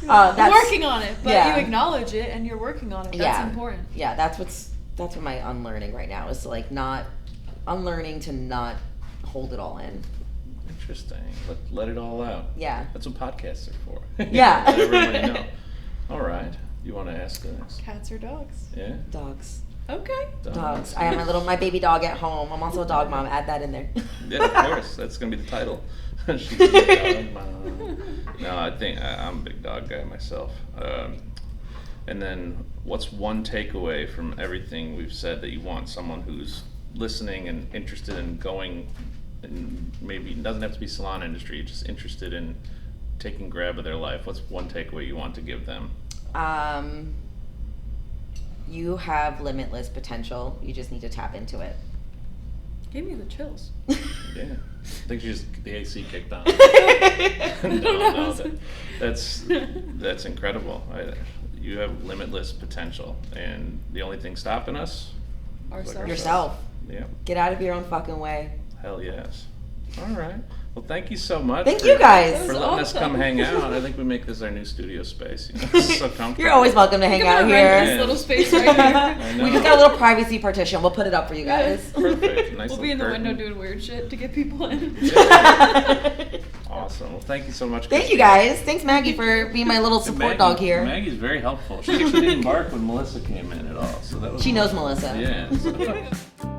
B: That's working on it, but you acknowledge it and you're working on it. That's important.
C: Yeah, that's what my unlearning right now is to like not unlearning to not hold it all in.
A: Interesting. Let it all out.
C: Yeah.
A: That's what podcasts are for.
C: Yeah.
A: Let everybody know. All right. You want to ask us?
B: Cats or dogs?
A: Yeah.
C: Dogs.
B: Okay.
C: Dogs. I have my baby dog at home. I'm also a dog mom. Add that in there.
A: Yeah, of course. That's gonna be the title. She's a big dog mom. No, I think I'm a big dog guy myself. And then, what's one takeaway from everything we've said that you want someone who's listening and interested in going, and maybe it doesn't have to be salon industry, just interested in taking grab of their life? What's one takeaway you want to give them?
C: You have limitless potential. You just need to tap into it.
B: Gave me the chills.
A: Yeah. I think the AC kicked on. That's incredible. You have limitless potential, and the only thing stopping us is
B: Ourselves.
C: Yourself.
A: Yeah.
C: Get out of your own fucking way.
A: Hell yes. All right. Well, thank you so much.
C: Thank you guys
A: for letting us come hang out. I think we make this our new studio space. It's so comfortable.
C: You're always welcome to hang out here.
B: This little space right here.
C: We just got a little privacy partition. We'll put it up for you guys.
A: Perfect. Nice.
B: We'll be in the
A: curtain.
B: window doing weird shit to get people in.
A: Yeah. Awesome. Well, thank you so much.
C: Thank you guys. Thanks, Maggie, for being my little support dog here.
A: Maggie's very helpful. She actually didn't bark when Melissa came in at all. So that was
C: She knows Melissa.
A: Yeah. So.